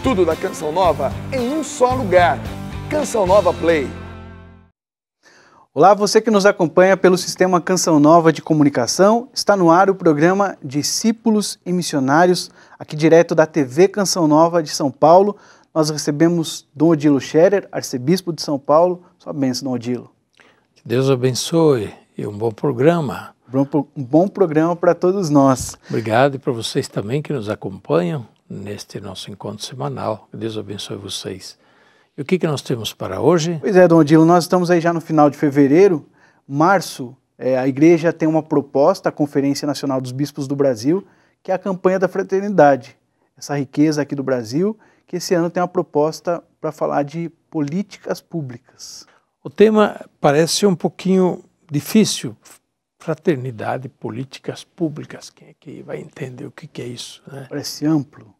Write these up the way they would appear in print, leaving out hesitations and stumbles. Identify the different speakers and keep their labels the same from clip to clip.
Speaker 1: Tudo da Canção Nova em um só lugar. Canção Nova Play.
Speaker 2: Olá, você que nos acompanha pelo Sistema Canção Nova de Comunicação. Está no ar o programa Discípulos e Missionários, aqui direto da TV Canção Nova de São Paulo. Nós recebemos Dom Odilo Scherer, arcebispo de São Paulo. Sua bênção, Dom Odilo.
Speaker 3: Que Deus abençoe e um bom programa.
Speaker 2: Um bom programa para todos nós.
Speaker 3: Obrigado e para vocês também que nos acompanham neste nosso encontro semanal. Que Deus abençoe vocês. E o que nós temos para hoje?
Speaker 2: Pois é, Dom Odilo, nós estamos aí já no final de fevereiro. Março, a igreja tem uma proposta, a Conferência Nacional dos Bispos do Brasil, que é a campanha da fraternidade. Essa riqueza aqui do Brasil, que esse ano tem uma proposta para falar de políticas públicas.
Speaker 3: O tema parece um pouquinho difícil. Fraternidade, políticas públicas. Quem é que vai entender o que é isso, né?
Speaker 2: Parece amplo.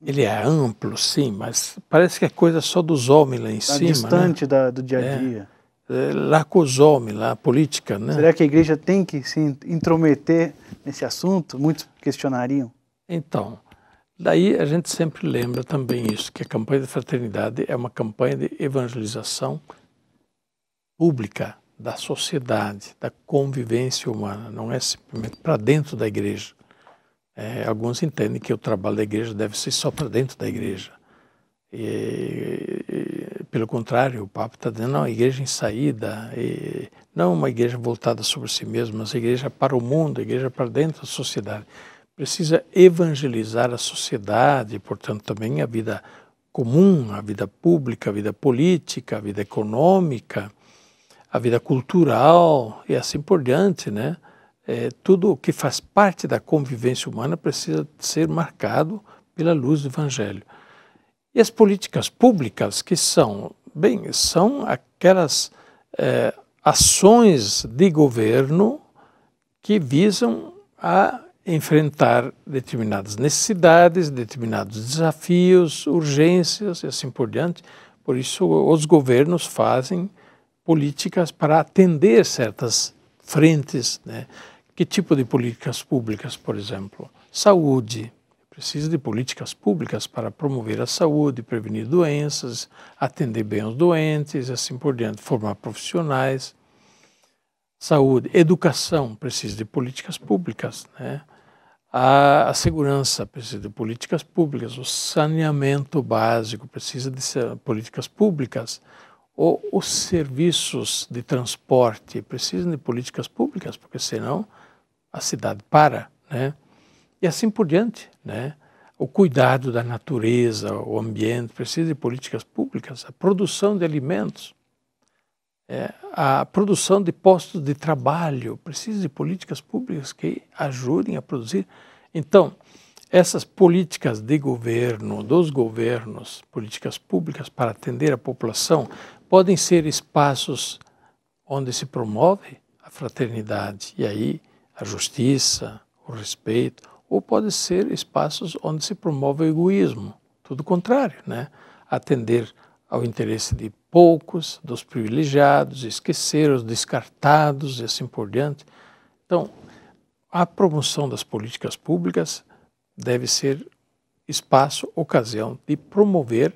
Speaker 3: Ele é amplo, sim, mas parece que é coisa só dos homens lá em cima.
Speaker 2: Distante,
Speaker 3: né?
Speaker 2: do dia a dia.
Speaker 3: Lá com os homens, lá a política, né?
Speaker 2: Será que a igreja tem que se intrometer nesse assunto? Muitos questionariam.
Speaker 3: Então, daí a gente sempre lembra também isso, que a campanha da fraternidade é uma campanha de evangelização pública da sociedade, da convivência humana, não é simplesmente para dentro da igreja. Alguns entendem que o trabalho da igreja deve ser só para dentro da igreja. Pelo contrário, o Papa está dizendo, não, a igreja em saída, não uma igreja voltada sobre si mesma, mas a igreja para o mundo, a igreja para dentro da sociedade. Precisa evangelizar a sociedade, portanto também a vida comum, a vida pública, a vida política, a vida econômica, a vida cultural e assim por diante, né? Tudo o que faz parte da convivência humana precisa ser marcado pela luz do Evangelho. E as políticas públicas que são aquelas ações de governo que visam a enfrentar determinadas necessidades, determinados desafios, urgências e assim por diante. Por isso os governos fazem políticas para atender certas frentes, né? Que tipo de políticas públicas, por exemplo? Saúde. Precisa de políticas públicas para promover a saúde, prevenir doenças, atender bem os doentes, assim por diante, formar profissionais. Saúde. Educação. Precisa de políticas públicas, né? A segurança precisa de políticas públicas. O saneamento básico precisa de políticas públicas. Os serviços de transporte precisam de políticas públicas, porque senão a cidade para, né? E assim por diante, né? O cuidado da natureza, o ambiente, precisa de políticas públicas. A produção de alimentos, a produção de postos de trabalho, precisa de políticas públicas que ajudem a produzir. Então, essas políticas de governo, dos governos, políticas públicas para atender a população, podem ser espaços onde se promove a fraternidade e aí a justiça, o respeito, ou pode ser espaços onde se promove o egoísmo, tudo o contrário, né? Atender ao interesse de poucos, dos privilegiados, esquecer os descartados e assim por diante. Então, a promoção das políticas públicas deve ser espaço, ocasião de promover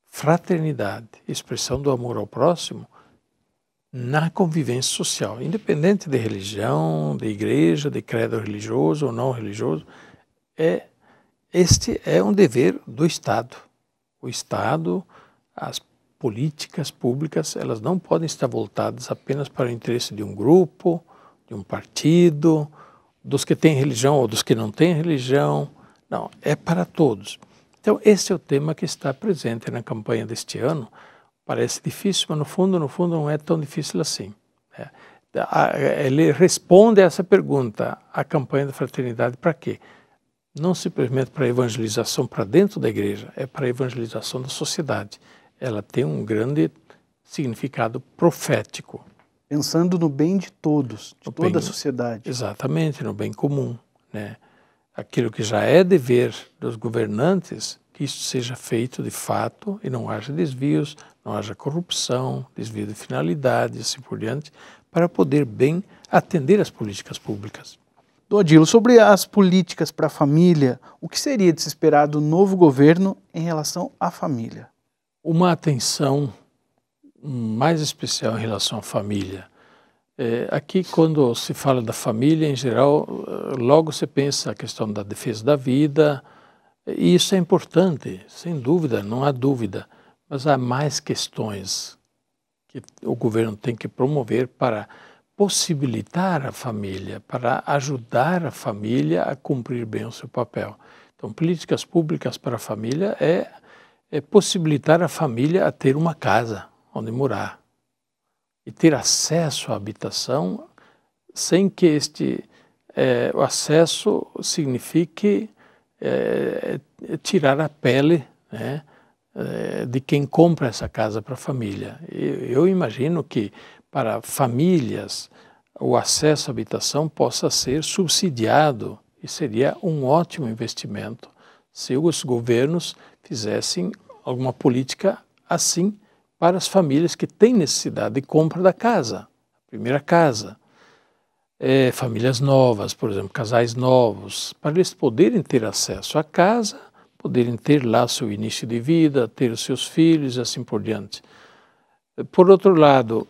Speaker 3: fraternidade, expressão do amor ao próximo na convivência social, independente de religião, de igreja, de credo religioso ou não religioso. Este é um dever do Estado. O Estado, as políticas públicas, elas não podem estar voltadas apenas para o interesse de um grupo, de um partido, dos que têm religião ou dos que não têm religião. Não, é para todos. Então, esse é o tema que está presente na campanha deste ano. Parece difícil, mas no fundo não é tão difícil assim. Ele responde a essa pergunta, a campanha da fraternidade, para quê? Não simplesmente para a evangelização para dentro da igreja, é para a evangelização da sociedade. Ela tem um grande significado profético.
Speaker 2: Pensando no bem de todos, de toda a sociedade.
Speaker 3: Exatamente, no bem comum, né? Aquilo que já é dever dos governantes, que isso seja feito de fato e não haja desvios, não haja corrupção, desvio de finalidade e assim por diante, para poder bem atender as políticas públicas.
Speaker 2: Dom Odilo, sobre as políticas para a família, o que seria de se esperar do novo governo em relação à família?
Speaker 3: Uma atenção mais especial em relação à família. Aqui, quando se fala da família, em geral, logo se pensa a questão da defesa da vida, e isso é importante, sem dúvida, não há dúvida, mas há mais questões que o governo tem que promover para possibilitar a família, para ajudar a família a cumprir bem o seu papel. Então, políticas públicas para a família é possibilitar a família a ter uma casa onde morar e ter acesso à habitação sem que o acesso signifique tirar a pele, né, de quem compra essa casa para a família. Eu imagino que para famílias o acesso à habitação possa ser subsidiado e seria um ótimo investimento se os governos fizessem alguma política assim para as famílias que têm necessidade de compra da casa, a primeira casa. Famílias novas, por exemplo, casais novos, para eles poderem ter acesso à casa, poderem ter lá seu início de vida, ter os seus filhos e assim por diante. Por outro lado,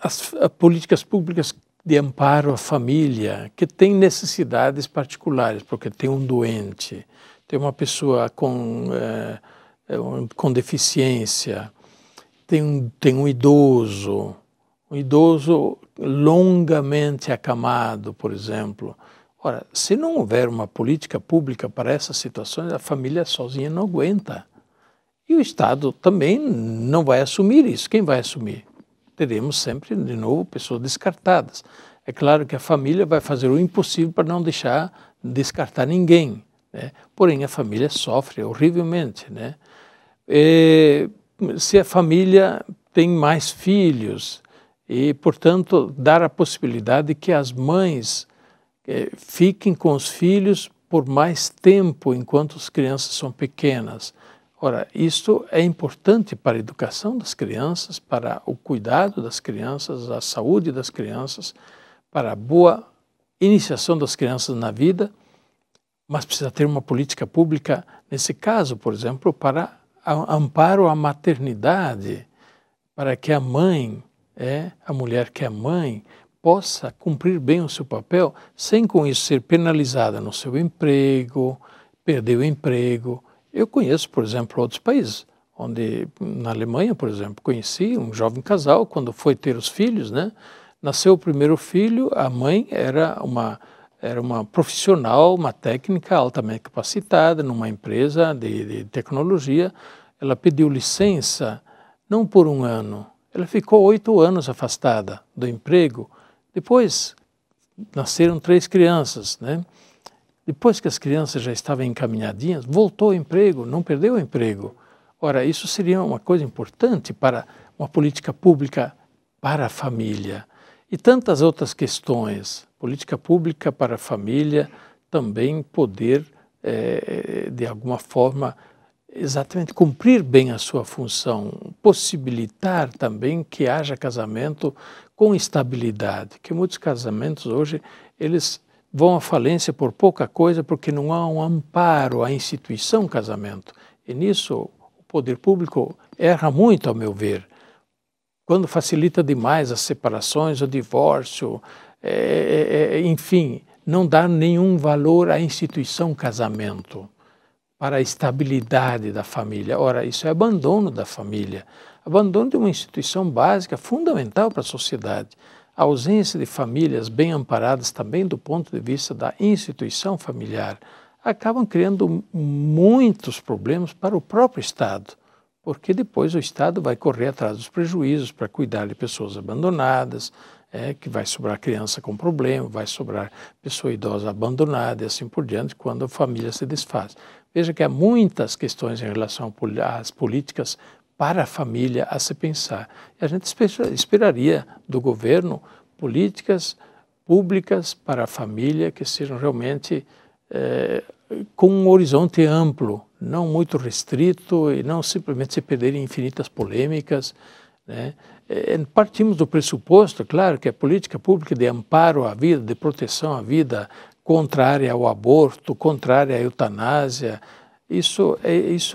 Speaker 3: as políticas públicas de amparo à família, que tem necessidades particulares, porque tem um doente, tem uma pessoa com deficiência, tem um idoso longamente acamado, por exemplo. Ora, se não houver uma política pública para essas situações, a família sozinha não aguenta. E o Estado também não vai assumir isso. Quem vai assumir? Teremos sempre, de novo, pessoas descartadas. É claro que a família vai fazer o impossível para não deixar descartar ninguém, né? Porém, a família sofre horrivelmente, né? Se a família tem mais filhos e, portanto, dar a possibilidade de que as mães fiquem com os filhos por mais tempo enquanto as crianças são pequenas. Ora, isto é importante para a educação das crianças, para o cuidado das crianças, a saúde das crianças, para a boa iniciação das crianças na vida, mas precisa ter uma política pública, nesse caso, por exemplo, para amparo à maternidade, para que a mãe, a mulher que é mãe, possa cumprir bem o seu papel, sem com isso ser penalizada no seu emprego, perder o emprego. Eu conheço, por exemplo, outros países, onde, na Alemanha, por exemplo, conheci um jovem casal, quando foi ter os filhos, né? Nasceu o primeiro filho, a mãe era uma profissional, uma técnica altamente capacitada numa empresa de tecnologia. Ela pediu licença, não por um ano, ela ficou 8 anos afastada do emprego. Depois nasceram 3 crianças, né? Depois que as crianças já estavam encaminhadinhas, voltou ao emprego, não perdeu o emprego. Ora, isso seria uma coisa importante para uma política pública para a família. E tantas outras questões. Política pública para a família também poder, de alguma forma, exatamente cumprir bem a sua função, possibilitar também que haja casamento com estabilidade, que muitos casamentos hoje, eles vão à falência por pouca coisa porque não há um amparo à instituição casamento. E nisso o poder público erra muito, ao meu ver, quando facilita demais as separações, o divórcio, enfim, não dá nenhum valor à instituição casamento, para a estabilidade da família. Ora, isso é abandono da família, abandono de uma instituição básica, fundamental para a sociedade. A ausência de famílias bem amparadas também do ponto de vista da instituição familiar acabam criando muitos problemas para o próprio Estado, porque depois o Estado vai correr atrás dos prejuízos para cuidar de pessoas abandonadas, que vai sobrar criança com problema, vai sobrar pessoa idosa abandonada e assim por diante, quando a família se desfaz. Veja que há muitas questões em relação às políticas para a família a se pensar. E a gente esperaria do governo políticas públicas para a família que sejam realmente com um horizonte amplo, não muito restrito e não simplesmente se perder em infinitas polêmicas, né? Partimos do pressuposto, claro, que a política pública de amparo à vida, de proteção à vida, contrária ao aborto, contrária à eutanásia, isso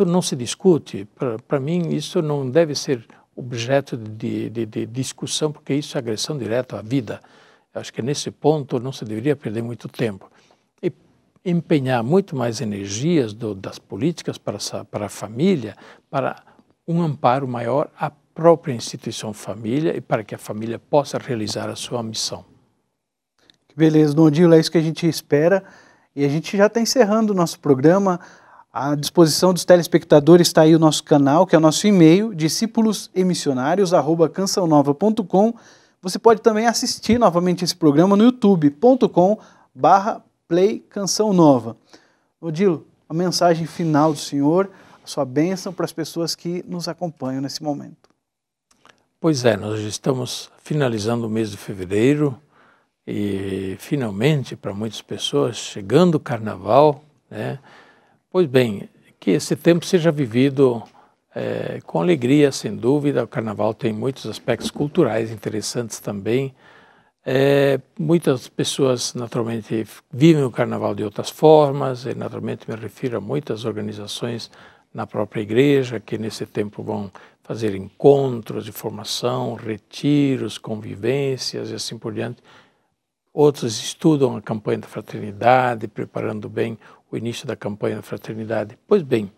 Speaker 3: não se discute. Para mim, isso não deve ser objeto de discussão, porque isso é agressão direta à vida. Eu acho que nesse ponto não se deveria perder muito tempo. E empenhar muito mais energias das políticas para a família, para um amparo maior à própria instituição família e para que a família possa realizar a sua missão.
Speaker 2: Que beleza, Dom Odilo, é isso que a gente espera. E a gente já está encerrando o nosso programa. À disposição dos telespectadores está aí o nosso canal, que é o nosso e-mail, discípulosemissionários@cançãonova.com. Você pode também assistir novamente esse programa no youtube.com/play Canção Nova. Odilo, a mensagem final do senhor, a sua bênção para as pessoas que nos acompanham nesse momento.
Speaker 3: Pois é, nós estamos finalizando o mês de fevereiro e finalmente, para muitas pessoas, chegando o carnaval, né? Pois bem, que esse tempo seja vivido com alegria, sem dúvida. O carnaval tem muitos aspectos culturais interessantes também. Muitas pessoas, naturalmente, vivem o carnaval de outras formas, e naturalmente me refiro a muitas organizações na própria igreja, que nesse tempo vão fazer encontros de formação, retiros, convivências e assim por diante. Outros estudam a campanha da fraternidade, preparando bem o início da campanha da fraternidade. Pois bem,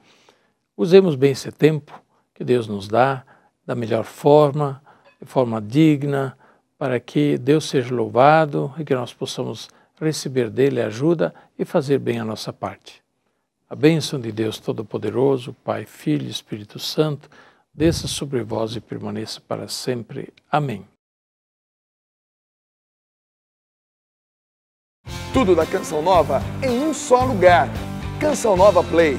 Speaker 3: usemos bem esse tempo que Deus nos dá, da melhor forma, de forma digna, para que Deus seja louvado e que nós possamos receber dele ajuda e fazer bem a nossa parte. A bênção de Deus Todo-Poderoso, Pai, Filho e Espírito Santo, desça sobre vós e permaneça para sempre. Amém.
Speaker 1: Tudo da Canção Nova em um só lugar. Canção Nova Play.